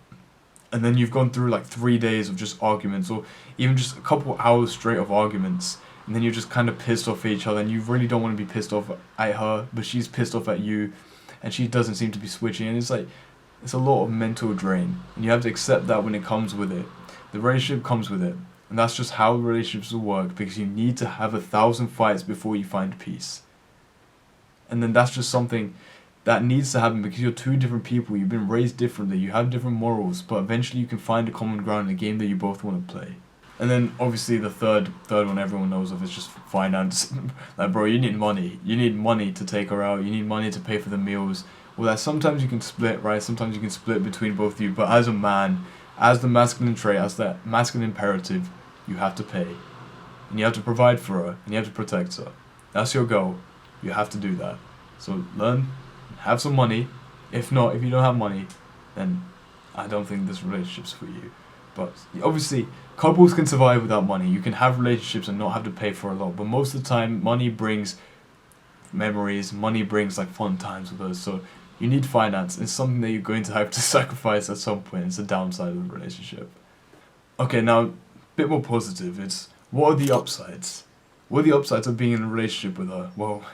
then you've gone through like 3 days of just arguments, or even just a couple hours straight of arguments, and then you're just kind of pissed off at each other, and you really don't want to be pissed off at her, but she's pissed off at you, and she doesn't seem to be switching, and it's a lot of mental drain, and you have to accept that when it comes with it. The relationship comes with it, and that's just how relationships will work, because you need to have 1,000 fights before you find peace. And then that's just something that needs to happen, because you're two different people, you've been raised differently, you have different morals, but eventually you can find a common ground in a game that you both want to play. And then obviously the third one everyone knows of is just finance. Like, bro, you need money. You need money to take her out, you need money to pay for the meals. Well, that sometimes you can split, right? Sometimes you can split between both of you, but as a man, as the masculine trait, as that masculine imperative, you have to pay. And you have to provide for her, and you have to protect her. That's your goal. You have to do that. So learn, have some money. If not, if you don't have money, then I don't think this relationship's for you. But obviously, couples can survive without money. You can have relationships and not have to pay for a lot. But most of the time, money brings memories. Money brings like fun times with us. So you need finance. It's something that you're going to have to sacrifice at some point. It's a downside of the relationship. Okay, now a bit more positive. It's, what are the upsides? What are the upsides of being in a relationship with her? Well,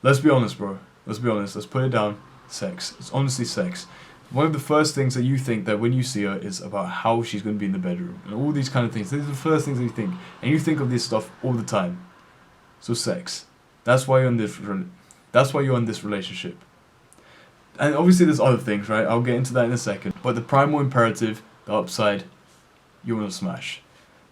let's be honest, bro. Let's be honest. Let's put it down. Sex. It's honestly sex. One of the first things that you think that when you see her is about how she's going to be in the bedroom. And all these kind of things. These are the first things that you think. And you think of this stuff all the time. So sex. That's why you're in this relationship. And obviously there's other things, right? I'll get into that in a second. But the primal imperative, the upside, you want to smash.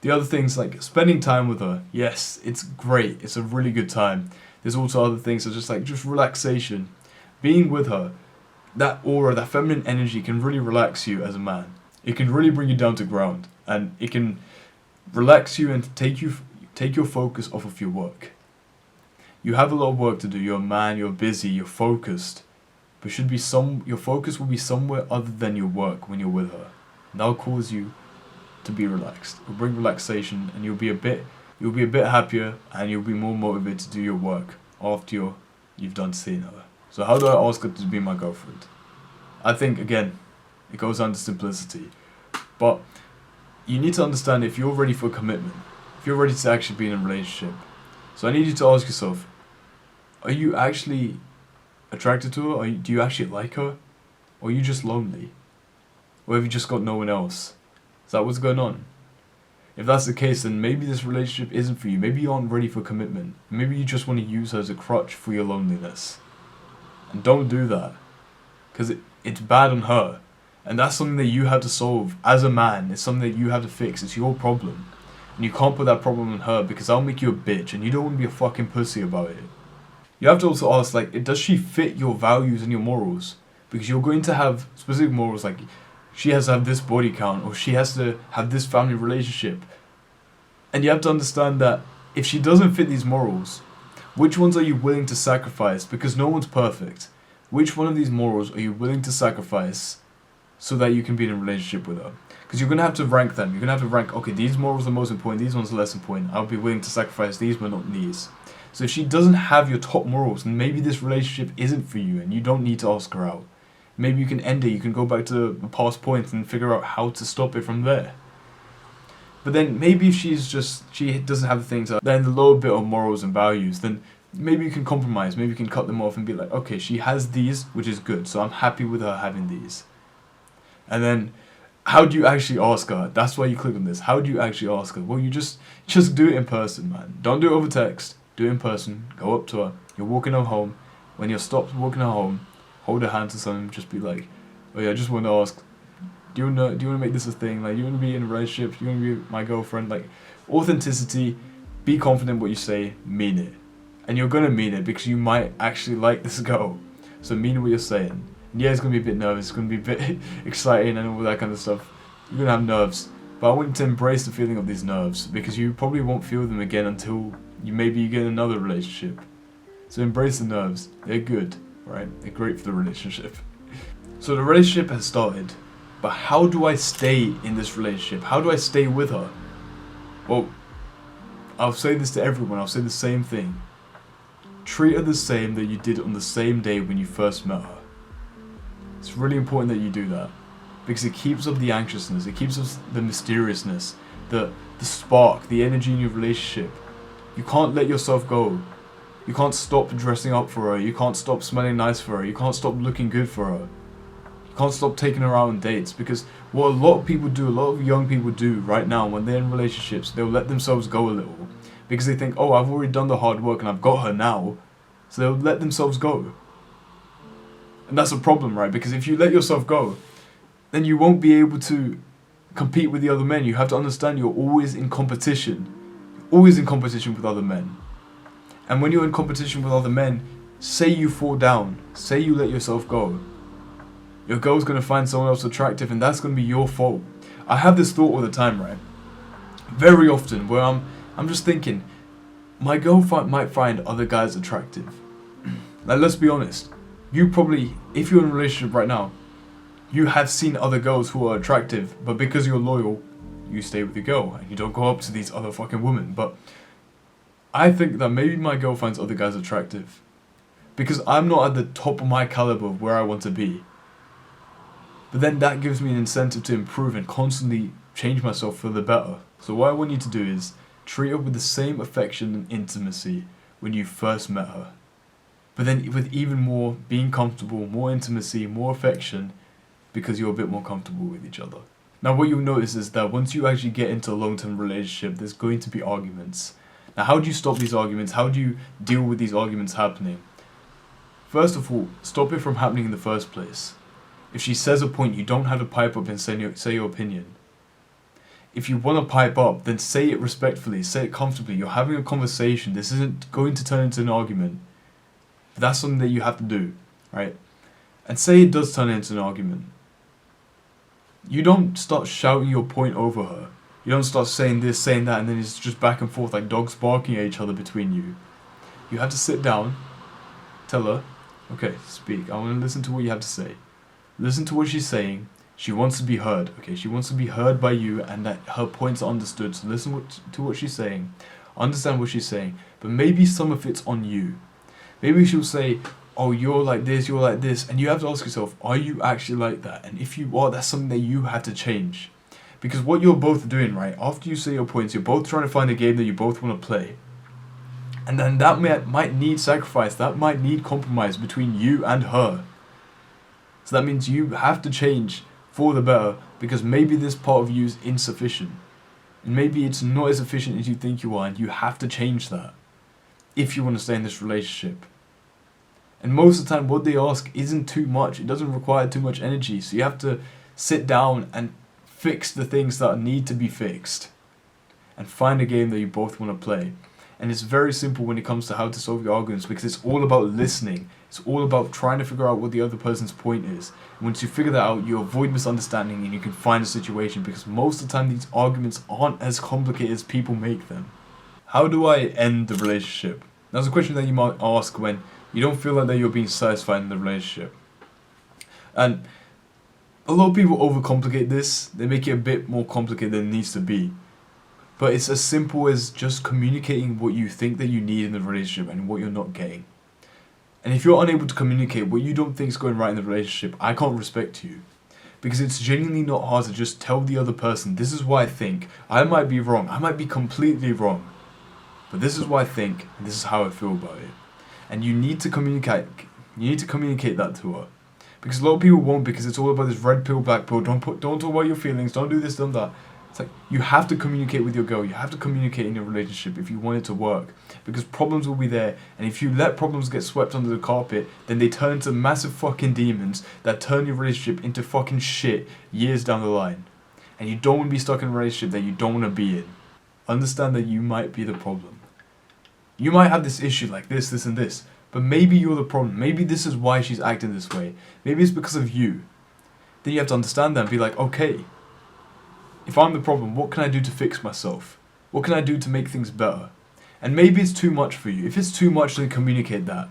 The other things, like spending time with her. Yes, it's great. It's a really good time. There's also other things, such as like just relaxation. Being with her. That aura, that feminine energy can really relax you as a man. It can really bring you down to ground. And it can relax you and take your focus off of your work. You have a lot of work to do. You're a man, you're busy, you're focused. But your focus will be somewhere other than your work when you're with her. And that'll cause you to be relaxed. It'll bring relaxation, and you'll be a bit happier, and you'll be more motivated to do your work after you've done seeing her. So how do I ask her to be my girlfriend? I think, again, it goes down to simplicity. But you need to understand if you're ready for commitment, if you're ready to actually be in a relationship. So I need you to ask yourself, are you actually attracted to her? Do you actually like her? Or are you just lonely? Or have you just got no one else? Is that what's going on? If that's the case, then maybe this relationship isn't for you. Maybe you aren't ready for commitment. Maybe you just want to use her as a crutch for your loneliness. And don't do that. Because it's bad on her. And that's something that you have to solve as a man. It's something that you have to fix. It's your problem. And you can't put that problem on her, because that'll make you a bitch. And you don't want to be a fucking pussy about it. You have to also ask, like, does she fit your values and your morals? Because you're going to have specific morals, like she has to have this body count, or she has to have this family relationship. And you have to understand that if she doesn't fit these morals, which ones are you willing to sacrifice? Because no one's perfect. Which one of these morals are you willing to sacrifice so that you can be in a relationship with her? Because you're going to have to rank them. You're going to have to rank, okay, these morals are most important, these ones are less important. I'll be willing to sacrifice these, but not these. So if she doesn't have your top morals, then maybe this relationship isn't for you, and you don't need to ask her out. Maybe you can end it, you can go back to the past points and figure out how to stop it from there. But then maybe if she doesn't have the things that then the lower bit of morals and values, then maybe you can compromise, maybe you can cut them off and be like, okay, she has these, which is good, so I'm happy with her having these. And then, how do you actually ask her? That's why you click on this. How do you actually ask her? Well, you just do it in person, man. Don't do it over text. Do it in person. Go up to her. You're walking her home. When you're stopped walking her home, hold her hand to someone. Just be like, oh yeah, I just want to ask, do you want to make this a thing? Like, do you want to be in a relationship? Do you want to be my girlfriend? Like, authenticity. Be confident what you say. Mean it. And you're gonna mean it, because you might actually like this girl. So mean what you're saying. And yeah, it's going to be a bit nervous, it's going to be a bit exciting and all that kind of stuff. You're going to have nerves. But I want you to embrace the feeling of these nerves, because you probably won't feel them again until you get another relationship. So embrace the nerves. They're good, right? They're great for the relationship. So the relationship has started, but how do I stay in this relationship? How do I stay with her? Well, I'll say this to everyone, I'll say the same thing. Treat her the same that you did on the same day when you first met her. It's really important that you do that, because it keeps up the anxiousness, it keeps up the mysteriousness, the spark, the energy in your relationship. You can't let yourself go. You can't stop dressing up for her, you can't stop smelling nice for her, you can't stop looking good for her. You can't stop taking her out on dates, because what a lot of people do, a lot of young people do right now when they're in relationships, they'll let themselves go a little. Because they think, oh, I've already done the hard work and I've got her now. So they'll let themselves go. And that's a problem, right? Because if you let yourself go, then you won't be able to compete with the other men. You have to understand you're always in competition. Always in competition with other men. And when you're in competition with other men, say you fall down, say you let yourself go, your girl's going to find someone else attractive, and that's going to be your fault. I have this thought all the time, right? Very often, where I'm just thinking, my girl might find other guys attractive. Like, let's be honest. You probably, if you're in a relationship right now, you have seen other girls who are attractive, but because you're loyal, you stay with your girl, and you don't go up to these other fucking women. But I think that maybe my girl finds other guys attractive because I'm not at the top of my caliber of where I want to be. But then that gives me an incentive to improve and constantly change myself for the better. So what I want you to do is treat her with the same affection and intimacy when you first met her. But then with even more being comfortable, more intimacy, more affection, because you're a bit more comfortable with each other. Now what you'll notice is that once you actually get into a long-term relationship, there's going to be arguments. Now how do you stop these arguments? How do you deal with these arguments happening? First of all, stop it from happening in the first place. If she says a point, you don't have to pipe up and say your opinion. If you want to pipe up, then say it respectfully, say it comfortably. You're having a conversation. This isn't going to turn into an argument. But that's something that you have to do, right? And say it does turn into an argument. You don't start shouting your point over her. You don't start saying this, saying that, and then it's just back and forth like dogs barking at each other between you. You have to sit down, tell her, okay, speak. I want to listen to what you have to say. Listen to what she's saying. She wants to be heard, okay? She wants to be heard by you and that her points are understood. So listen to what she's saying. Understand what she's saying. But maybe some of it's on you. Maybe she'll say, oh, you're like this, and you have to ask yourself, are you actually like that? And if you are, that's something that you have to change. Because what you're both doing, right, after you say your points, you're both trying to find a game that you both want to play. And then that might need sacrifice, that might need compromise between you and her. So that means you have to change for the better, because maybe this part of you is insufficient. And maybe it's not as efficient as you think you are, and you have to change that if you want to stay in this relationship. And most of the time what they ask isn't too much, it doesn't require too much energy, so you have to sit down and fix the things that need to be fixed and find a game that you both want to play. And it's very simple when it comes to how to solve your arguments, because it's all about listening. It's all about trying to figure out what the other person's point is. And once you figure that out, you avoid misunderstanding and you can find a situation, because most of the time these arguments aren't as complicated as people make them. How do I end the relationship? That's a question that you might ask when you don't feel like that you're being satisfied in the relationship. And a lot of people overcomplicate this. They make it a bit more complicated than it needs to be. But it's as simple as just communicating what you think that you need in the relationship and what you're not getting. And if you're unable to communicate what you don't think is going right in the relationship, I can't respect you. Because it's genuinely not hard to just tell the other person, this is what I think. I might be wrong. I might be completely wrong. But this is what I think, and this is how I feel about it. And you need to communicate. You need to communicate that to her. Because a lot of people won't, because it's all about this red pill, black pill. Don't talk about your feelings. Don't do this, don't that. It's like, you have to communicate with your girl. You have to communicate in your relationship if you want it to work. Because problems will be there. And if you let problems get swept under the carpet, then they turn into massive fucking demons that turn your relationship into fucking shit years down the line. And you don't want to be stuck in a relationship that you don't want to be in. Understand that you might be the problem. You might have this issue like this, and this. but maybe you're the problem. Maybe this is why she's acting this way. Maybe it's because of you. Then you have to understand that and be like, okay, if I'm the problem, what can I do to fix myself? What can I do to make things better? And maybe it's too much for you. If it's too much, then communicate that.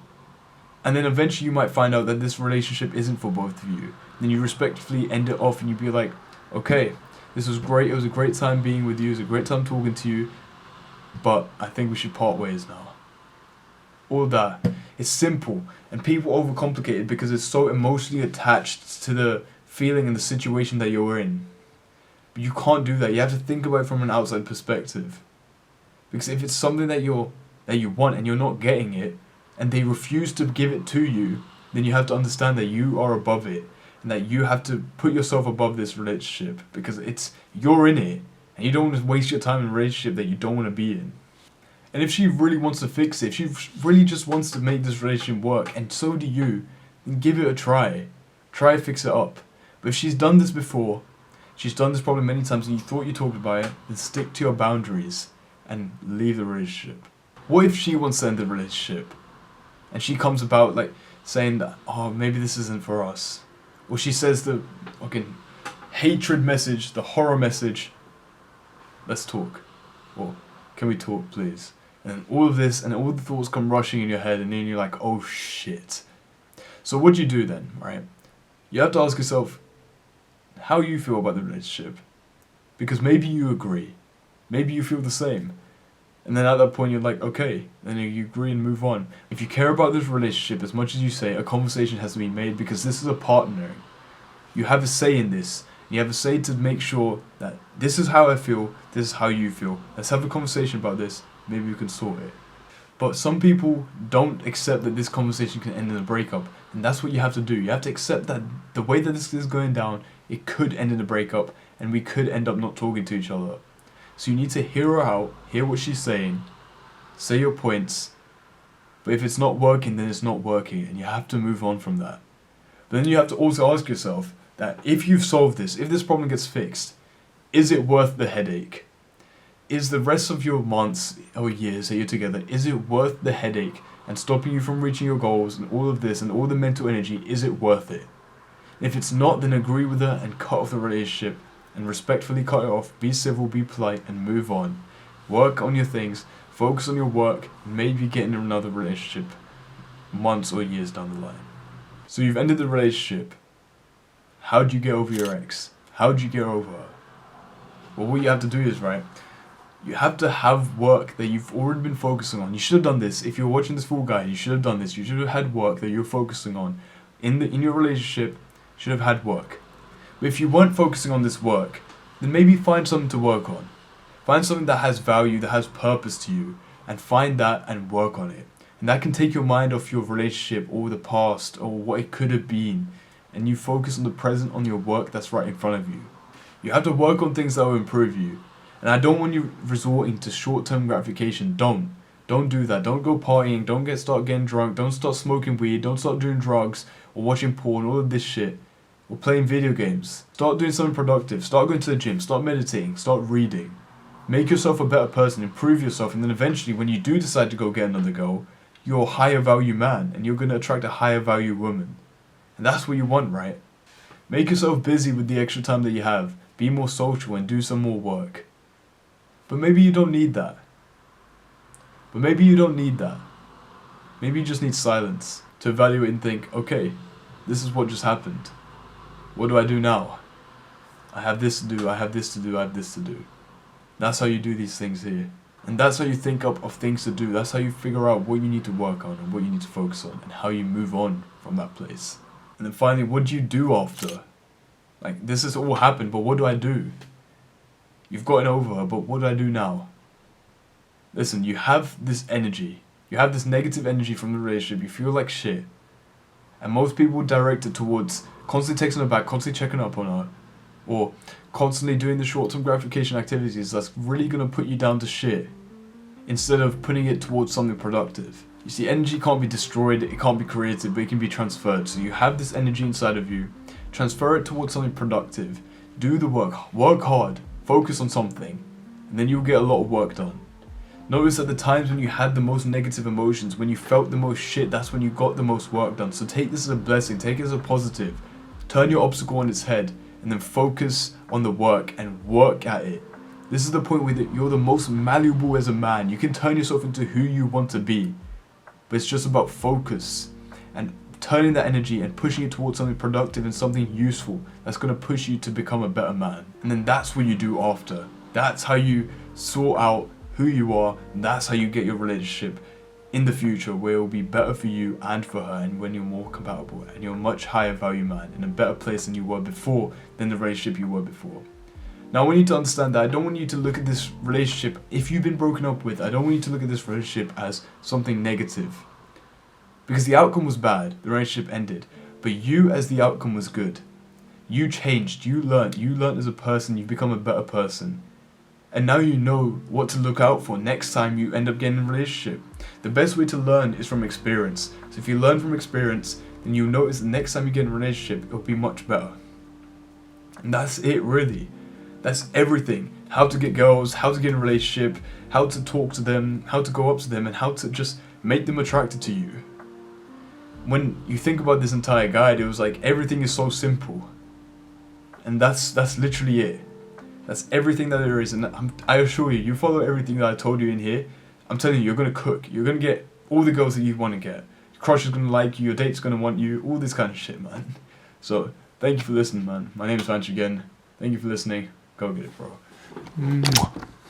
And then eventually you might find out that this relationship isn't for both of you. Then you respectfully end it off and you be like, okay, this was great. It was a great time being with you. It was a great time talking to you. But I think we should part ways now. All that. It's simple. And people overcomplicate it because it's so emotionally attached to the feeling and the situation that you're in. But you can't do that. You have to think about it from an outside perspective. Because if it's something that you want and you're not getting it, and they refuse to give it to you, then you have to understand that you are above it, and that you have to put yourself above this relationship, because you're in it, and you don't want to waste your time in a relationship that you don't want to be in. And if she really wants to fix it, if she really just wants to make this relationship work, and so do you, then give it a try. Try to fix it up. But if she's done this before, she's done this probably many times, and you thought you talked about it, then stick to your boundaries and leave the relationship. What if she wants to end the relationship? And she comes about like saying that, oh, maybe this isn't for us. Or she says the fucking hatred message, the horror message, let's talk. Or can we talk, please? And all of this and all the thoughts come rushing in your head, and then you're like, oh shit. So what do you do then, right? You have to ask yourself how you feel about the relationship. Because maybe you agree. Maybe you feel the same. And then at that point you're like, okay, then you agree and move on. If you care about this relationship as much as you say, a conversation has to be made, because this is a partnering. You have a say in this. You have a say to make sure that this is how I feel, this is how you feel. Let's have a conversation about this. Maybe we can sort it. But some people don't accept that this conversation can end in a breakup. And that's what you have to do. You have to accept that the way that this is going down, it could end in a breakup, and we could end up not talking to each other. So you need to hear her out, hear what she's saying, say your points, but if it's not working, then it's not working, and you have to move on from that. But then you have to also ask yourself that if you've solved this, if this problem gets fixed, is it worth the headache? Is the rest of your months or years that you're together, is it worth the headache and stopping you from reaching your goals and all of this and all the mental energy, is it worth it? If it's not, then agree with her and cut off the relationship. And respectfully cut it off, be civil, be polite, and move on. Work on your things, focus on your work, and maybe get into another relationship months or years down the line. So you've ended the relationship. How do you get over your ex? How do you get over her? Well, what you have to do is, right, you have to have work that you've already been focusing on. You should have done this. If you're watching this full guide, you should have done this. You should have had work that you're focusing on. In your relationship, you should have had work. But if you weren't focusing on this work, then maybe find something to work on. Find something that has value, that has purpose to you, and find that and work on it. And that can take your mind off your relationship or the past or what it could have been, and you focus on the present, on your work that's right in front of you. You have to work on things that will improve you. And I don't want you resorting to short-term gratification. Don't do that. Don't go partying. Don't start getting drunk. Don't start smoking weed. Don't start doing drugs or watching porn, all of this shit. Or playing video games. Start doing something productive. Start going to the gym. Start meditating. Start reading. Make yourself a better person. Improve yourself. And then eventually, when you do decide to go get another girl, you're a higher value man. And you're going to attract a higher value woman. And that's what you want, right? Make yourself busy with the extra time that you have. Be more social and do some more work. But maybe you don't need that. Maybe you just need silence to evaluate and think, okay, this is what just happened. What do I do now? I have this to do, I have this to do, I have this to do. That's how you do these things here. And that's how you think up of things to do. That's how you figure out what you need to work on and what you need to focus on and how you move on from that place. And then finally, what do you do after? Like, this has all happened, but what do I do? You've gotten over her, but what do I do now? Listen, you have this energy. You have this negative energy from the relationship. You feel like shit. And most people direct it towards constantly texting her back, constantly checking up on her, or constantly doing the short-term gratification activities that's really going to put you down to shit, instead of putting it towards something productive. You see, energy can't be destroyed, it can't be created, but it can be transferred. So you have this energy inside of you, transfer it towards something productive, do the work hard, focus on something, and then you'll get a lot of work done. Notice at the times when you had the most negative emotions, when you felt the most shit, that's when you got the most work done. So take this as a blessing, take it as a positive. Turn your obstacle on its head and then focus on the work and work at it. This is the point where you're the most malleable as a man. You can turn yourself into who you want to be. But it's just about focus and turning that energy and pushing it towards something productive and something useful that's going to push you to become a better man. And then that's what you do after. That's how you sort out who you are, and that's how you get your relationship in the future where it will be better for you and for her, and when you're more compatible and you're a much higher value man in a better place than you were before, than the relationship you were before. Now I want you to understand that I don't want you to look at this relationship, if you've been broken up with, I don't want you to look at this relationship as something negative. Because the outcome was bad, the relationship ended, but you as the outcome was good. You changed, you learned as a person, you've become a better person. And now you know what to look out for next time you end up getting in a relationship. The best way to learn is from experience. So if you learn from experience, then you'll notice the next time you get in a relationship, it'll be much better. And that's it really. That's everything. How to get girls, how to get in a relationship, how to talk to them, how to go up to them, and how to just make them attracted to you. When you think about this entire guide, it was like everything is so simple. And that's literally it. That's everything that there is, and I assure you, you follow everything that I told you in here, I'm telling you, you're going to cook. You're going to get all the girls that you want to get. Your crush is going to like you, your date's going to want you, all this kind of shit, man. So, thank you for listening, man. My name is Vanch again. Thank you for listening. Go get it, bro. Mwah.